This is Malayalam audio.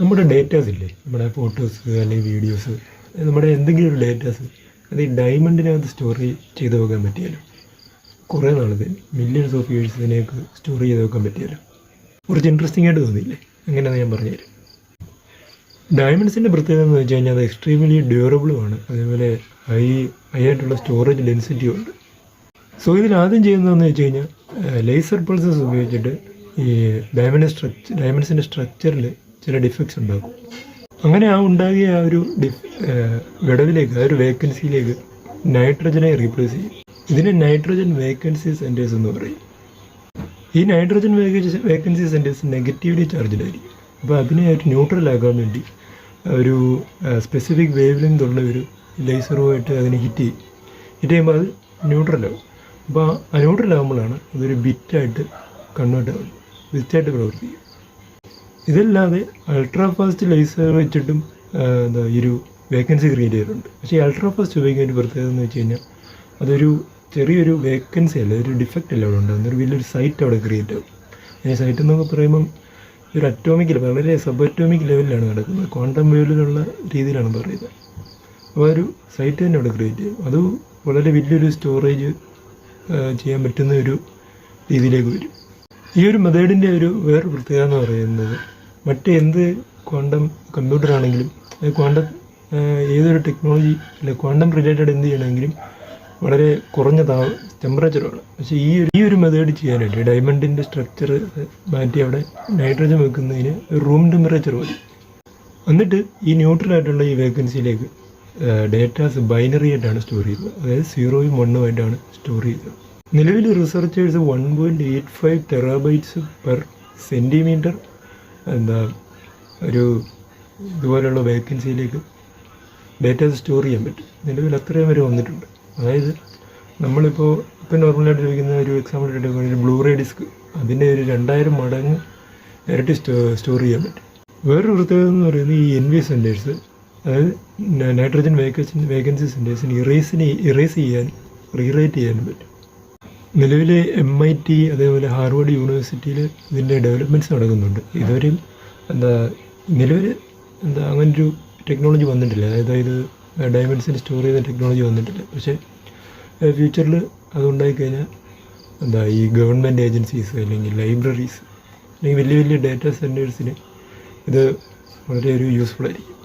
നമ്മുടെ ഡേറ്റാസ് ഇല്ലേ, നമ്മുടെ ഫോട്ടോസ് അല്ലെങ്കിൽ വീഡിയോസ്, നമ്മുടെ എന്തെങ്കിലും ഒരു ഡേറ്റാസ് അത് ഈ ഡയമണ്ടിനകത്ത് സ്റ്റോർ ചെയ്ത് വെക്കാൻ പറ്റിയാലോ, കുറേ നാളത്തെ മില്യൺസ് ഓഫ് ഇയേഴ്സിനേക്ക് സ്റ്റോർ ചെയ്ത് വെക്കാൻ പറ്റിയാലോ, കുറച്ച് ഇൻട്രസ്റ്റിംഗ് ആയിട്ട് തോന്നിയില്ലേ? എങ്ങനെയാണെന്ന് ഞാൻ പറഞ്ഞുതരാം. ഡയമണ്ട്സിൻ്റെ പ്രത്യേകത എന്ന് വെച്ച് കഴിഞ്ഞാൽ അത് എക്സ്ട്രീംലി ഡ്യൂറബിളുമാണ്, അതേപോലെ ഹൈ ആയിട്ടുള്ള സ്റ്റോറേജ് ഡെൻസിറ്റിയും ഉണ്ട്. സോ ഇതിൽ ആദ്യം ചെയ്യുന്നതെന്ന് വെച്ച് കഴിഞ്ഞാൽ ലേസർ പൾസസ് ഉപയോഗിച്ചിട്ട് ഈ ഡയമണ്ട്സിൻ്റെ സ്ട്രക്ചറിൽ ചില ഡിഫക്ട്സ് ഉണ്ടാകും. അങ്ങനെ ഉണ്ടാകിയ ആ ഒരു വിടവിലേക്ക്, ആ ഒരു വേക്കൻസിയിലേക്ക് നൈട്രജനെ റീപ്ലേസ് ചെയ്യും. ഇതിനെ നൈട്രജൻ വേക്കൻസി സെൻറ്റേഴ്സ് എന്ന് പറയും. ഈ nitrogen vacancy centres negatively charged ആയിരിക്കും. അപ്പോൾ അതിനെ ഒരു ന്യൂട്രലാക്കാൻ വേണ്ടി ഒരു സ്പെസിഫിക് വേവ് ലെങ്ത് ഉള്ള ഒരു ലേസറുമായിട്ട് അതിനെ ഹിറ്റ് ചെയ്യുമ്പോൾ അത് ന്യൂട്രലാകും. അപ്പോൾ ആ ന്യൂട്രലാകുമ്പോഴാണ് അതൊരു ബിറ്റായിട്ട് കൺവേർട്ട് ആകുന്നത്, ബിറ്റായിട്ട് പ്രവർത്തിക്കും. ഇതല്ലാതെ അൾട്രാ ഫാസ്റ്റ് ലേസർ വെച്ചിട്ടും ഈ ഒരു വേക്കൻസി ക്രിയേറ്റ് ചെയ്തിട്ടുണ്ട്. പക്ഷേ ഈ അൾട്രാ ഫാസ്റ്റ് ഉപയോഗിക്കുന്ന ഒരു പ്രത്യേകത എന്ന് വെച്ച് കഴിഞ്ഞാൽ അതൊരു ചെറിയൊരു വേക്കൻസി അല്ല, ഒരു ഡിഫക്റ്റ് അല്ല അവിടെ ഉണ്ടാകുന്നത്, ഒരു വലിയൊരു സൈറ്റ് അവിടെ ക്രിയേറ്റ് ആകും. ഈ സൈറ്റ് എന്നൊക്കെ പറയുമ്പം ഒരു അറ്റോമിക്, വളരെ സബ് അറ്റോമിക് ലെവലിലാണ് നടക്കുന്നത്, ക്വാണ്ടം വേവിലുള്ള രീതിയിലാണ് പറയുന്നത്. അപ്പോൾ ഒരു സൈറ്റ് തന്നെ അവിടെ ക്രിയേറ്റ് ചെയ്യും. അത് വളരെ വലിയൊരു സ്റ്റോറേജ് ചെയ്യാൻ പറ്റുന്ന ഒരു രീതിയിലേക്ക് വരും. ഈ ഒരു മെത്തേഡിൻ്റെ ഒരു വേറൊരു പ്രത്യേകത എന്ന് പറയുന്നത് മറ്റ് എന്ത് ക്വാണ്ടം കമ്പ്യൂട്ടറാണെങ്കിലും ക്വാണ്ടം ഏതൊരു ടെക്നോളജി അല്ലെ ക്വാണ്ടം റിലേറ്റഡ് എന്ത് ചെയ്യണമെങ്കിലും വളരെ കുറഞ്ഞ ടെമ്പറേച്ചറാണ്. പക്ഷേ ഈ ഒരു മെത്തേഡ് ചെയ്യാനായിട്ട് ഡയമണ്ടിൻ്റെ സ്ട്രക്ചർ മാറ്റി അവിടെ നൈട്രജൻ വെക്കുന്നതിന് റൂം ടെമ്പറേച്ചർ മതി. എന്നിട്ട് ഈ ന്യൂട്രലായിട്ടുള്ള ഈ വേക്കൻസിയിലേക്ക് ഡേറ്റാസ് ബൈനറി ആയിട്ടാണ് സ്റ്റോർ ചെയ്യുന്നത്, അതായത് 0ഉം 1ഉം ആയിട്ടാണ് സ്റ്റോർ ചെയ്യുന്നത്. നിലവിൽ റിസർച്ചേഴ്സ് 1.85 ടെറാബൈറ്റ്സ് പെർ സെൻറ്റിമീറ്റർ ഒരു ഇതുപോലെയുള്ള വേക്കൻസിയിലേക്ക് ഡേറ്റാസ് സ്റ്റോർ ചെയ്യാൻ പറ്റും. നിലവിൽ അത്രയും വരെ വന്നിട്ടുണ്ട്. അതായത് നമ്മളിപ്പോൾ നോർമലായിട്ട് ചോദിക്കുന്ന ഒരു എക്സാമ്പിൾ എടുക്കുക, ഒരു ബ്ലൂറേ ഡിസ്ക്, അതിൻ്റെ ഒരു 2000 മടങ്ങ് ഇരട്ടി സ്റ്റോർ ചെയ്യാൻ പറ്റും. വേറൊരു പ്രത്യേകത എന്ന് പറയുന്നത് ഈ NV സെൻറ്റേഴ്സ്, അതായത് നൈട്രജൻ വേക്കൻസി സെൻറ്റേഴ്സിന് ഇറേസ് ചെയ്യാൻ, റീറൈറ്റ് ചെയ്യാനും പറ്റും. നിലവിൽ MIT അതേപോലെ ഹാർവേഡ് യൂണിവേഴ്സിറ്റിയിൽ ഇതിൻ്റെ ഡെവലപ്മെൻറ്റ്സ് നടക്കുന്നുണ്ട്. ഇതുവരെയും നിലവിൽ അങ്ങനൊരു ടെക്നോളജി വന്നിട്ടില്ല, അതായത് ഡയമണ്ട്സിന് സ്റ്റോർ ചെയ്ത ടെക്നോളജി വന്നിട്ടില്ല. പക്ഷേ ഫ്യൂച്ചറിൽ അതുണ്ടായിക്കഴിഞ്ഞാൽ ഈ ഗവൺമെൻറ് ഏജൻസീസ് അല്ലെങ്കിൽ ലൈബ്രറീസ് അല്ലെങ്കിൽ വലിയ വലിയ ഡാറ്റാ സെൻറ്റേഴ്സിന് ഇത് വളരെ ഒരു യൂസ്ഫുൾ ആയിരിക്കും.